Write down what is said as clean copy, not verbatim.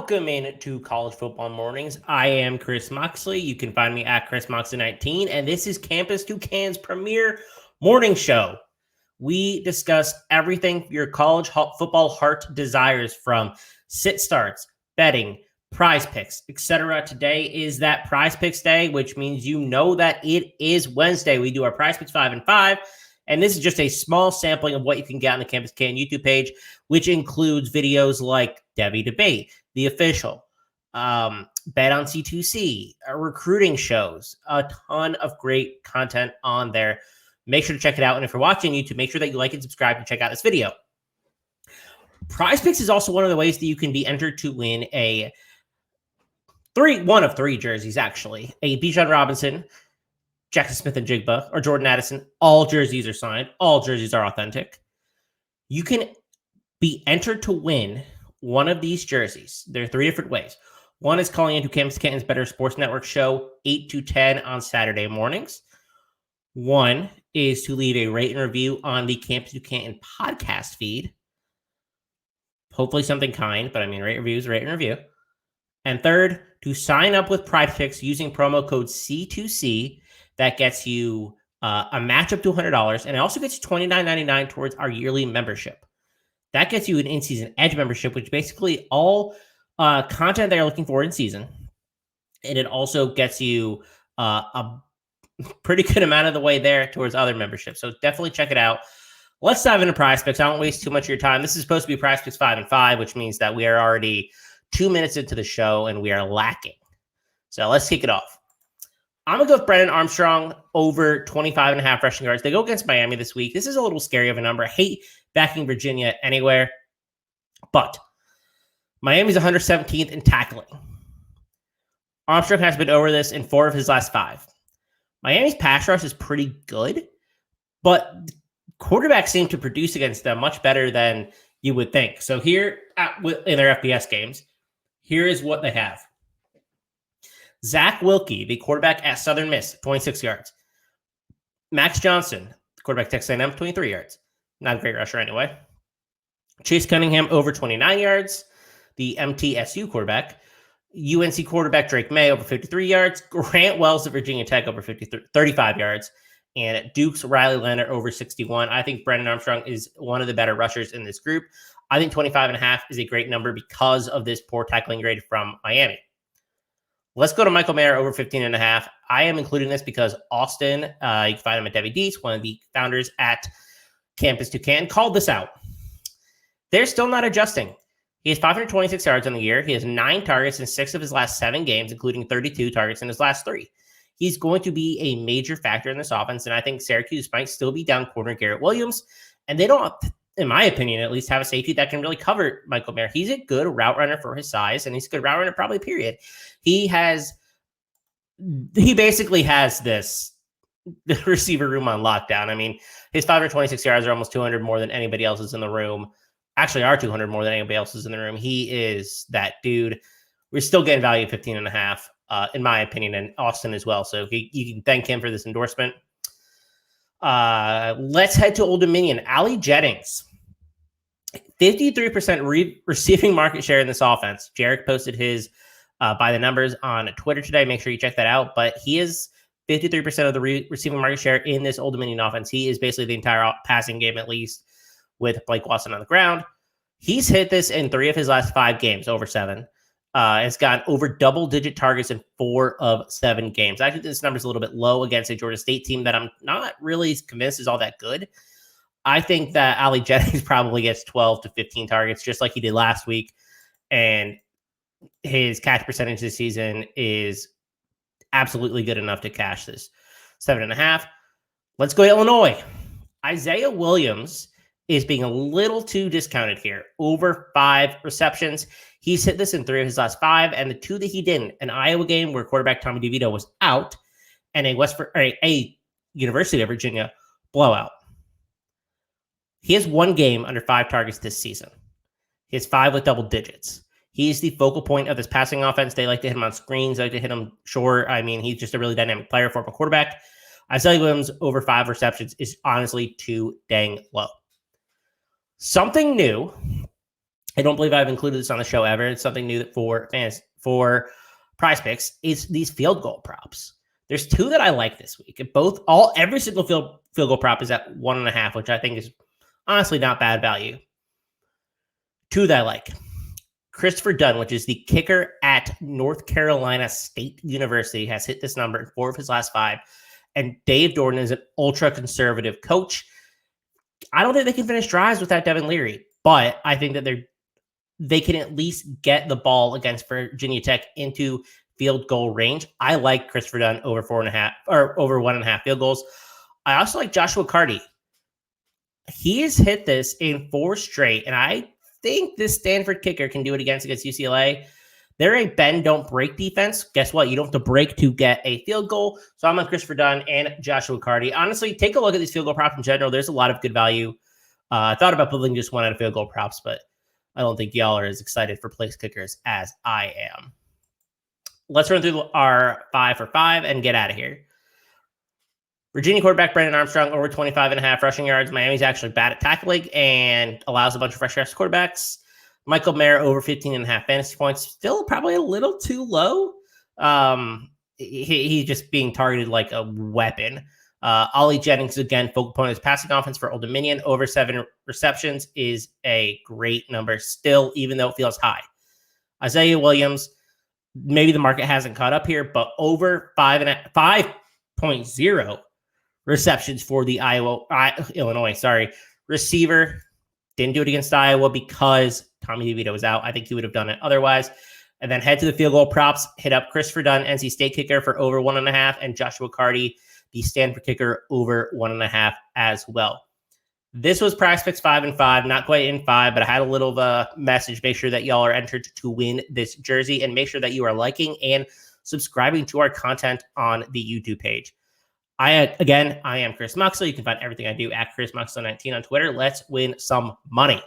Welcome in to College Football Mornings. I am Chris Moxley. You can find me at ChrisMoxley19, and this is Campus Toucan's premier morning show. We discuss everything your college football heart desires, from sit starts, betting, prize picks, etc. Today is that prize picks day, which means you know that it is Wednesday. We do our prize picks 5 and 5. And this is just a small sampling of what you can get on the Campus Can YouTube page, which includes videos like Debbie Debate, The Official, Bet on C2C, recruiting shows, a ton of great content on there. Make sure to check it out. And if you're watching YouTube, make sure that you like and subscribe and check out this video. PrizePicks is also one of the ways that you can be entered to win one of three jerseys, actually. A Bijan Robinson, Jackson Smith and Jigba, or Jordan Addison. All jerseys are signed. All jerseys are authentic. You can be entered to win one of these jerseys. There are three different ways. One is calling into Campus Canton's Better Sports Network show 8 to 10 on Saturday mornings. One is to leave a rate and review on the Campus Canton podcast feed. Hopefully something kind, but I mean rate reviews, rate and review. And third, to sign up with PrizePicks using promo code C2C. That gets you a match up to $100, and it also gets you $29.99 towards our yearly membership. That gets you an in-season Edge membership, which basically all content they're looking for in season. And it also gets you a pretty good amount of the way there towards other memberships. So definitely check it out. Let's dive into PrizePicks. I won't waste too much of your time. This is supposed to be PrizePicks 5 and 5, which means that we are already 2 minutes into the show and we are lacking. So let's kick it off. I'm going to go with Brennan Armstrong over 25.5 rushing yards. They go against Miami this week. This is a little scary of a number. I hate backing Virginia anywhere, but Miami's 117th in tackling. Armstrong has been over this in 4 of his last 5. Miami's pass rush is pretty good, but quarterbacks seem to produce against them much better than you would think. So here in their FBS games, here is what they have. Zach Wilkie, the quarterback at Southern Miss, 26 yards. Max Johnson, quarterback Texas A&M, 23 yards. Not a great rusher anyway. Chase Cunningham over 29 yards. The MTSU quarterback. UNC quarterback Drake May over 53 yards. Grant Wells of Virginia Tech over 35 yards. And Duke's Riley Leonard over 61. I think Brennan Armstrong is one of the better rushers in this group. I think 25.5 is a great number because of this poor tackling grade from Miami. Let's go to Michael Mayer over 15.5. I am including this because Austin, you can find him at Debbie Dees, one of the founders at Campus Toucan, called this out. They're still not adjusting. He has 526 yards on the year. He has 9 targets in 6 of his last 7 games, including 32 targets in his last 3. He's going to be a major factor in this offense, and I think Syracuse might still be down corner Garrett Williams, and they don't, in my opinion, at least have a safety that can really cover Michael Mayer. He's a good route runner for his size, and he's a good route runner probably, period. He basically has the receiver room on lockdown. I mean, his 526 yards are almost 200 more than anybody else is in the room. Actually, are 200 more than anybody else is in the room. He is that dude. We're still getting value at 15.5, in my opinion, and Austin as well. So you can thank him for this endorsement. Let's head to Old Dominion. Ali Jennings, 53% receiving market share in this offense. Jarek posted his by the numbers on Twitter today. Make sure you check that out. But he is 53% of the receiving market share in this Old Dominion offense. He is basically the entire passing game, at least, with Blake Watson on the ground. He's hit this in 3 of his last 5 games, over 7. It's gotten over double-digit targets in 4 of 7 games. I think this number is a little bit low against a Georgia State team that I'm not really convinced is all that good. I think that Ali Jennings probably gets 12 to 15 targets, just like he did last week. And his catch percentage this season is absolutely good enough to cash this 7.5. Let's go to Illinois. Isaiah Williams is being a little too discounted here. Over 5 receptions. He's hit this in 3 of his last 5, and the 2 that he didn't, an Iowa game where quarterback Tommy DeVito was out, and a University of Virginia blowout. He has 1 game under 5 targets this season. He has 5 with double digits. He's the focal point of this passing offense. They like to hit him on screens. They like to hit him short. I mean, he's just a really dynamic player for a quarterback. Isaiah Williams over 5 receptions is honestly too dang low. Something new I don't believe I've included this on the show ever. It's something new for fans for PrizePicks is these field goal props. There's two that I like this week. Every single field goal prop is at 1.5, which I think is honestly not bad value. Two that I like. Christopher Dunn, which is the kicker at North Carolina State University, has hit this number in 4 of his last 5. And Dave Dorton is an ultra-conservative coach. I don't think they can finish drives without Devin Leary, but I think that they can at least get the ball against Virginia Tech into field goal range. I like Christopher Dunn over 4.5 or over 1.5 field goals. I also like Joshua Carty. He has hit this in 4 straight, and I think this Stanford kicker can do it against UCLA. They're a bend, don't break defense. Guess what? You don't have to break to get a field goal. So I'm on Christopher Dunn and Joshua Carty. Honestly, take a look at these field goal props in general. There's a lot of good value. I thought about building just one out of field goal props, but I don't think y'all are as excited for place kickers as I am. Let's run through our 5 for 5 and get out of here. Virginia quarterback Brandon Armstrong over 25.5 rushing yards. Miami's actually bad at tackling and allows a bunch of fresh quarterbacks. Michael Mayer over 15.5 fantasy points. Still probably a little too low. He's just being targeted like a weapon. Ollie Jennings, again, focal point of his passing offense for Old Dominion. Over 7 receptions is a great number still, even though it feels high. Isaiah Williams, maybe the market hasn't caught up here, but over 5.0 receptions for the Illinois receiver. Didn't do it against Iowa because Tommy DeVito was out. I think he would have done it otherwise. And then head to the field goal props, hit up Christopher Dunn, NC State kicker, for over 1.5, and Joshua Carty, the Stanford kicker, over 1.5 as well. This was PrizePicks 5 and 5, not quite in 5, but I had a little of a message. Make sure that y'all are entered to win this jersey, and make sure that you are liking and subscribing to our content on the YouTube page. I am Chris Moxley. You can find everything I do at Chris Moxley 19 on Twitter. Let's win some money.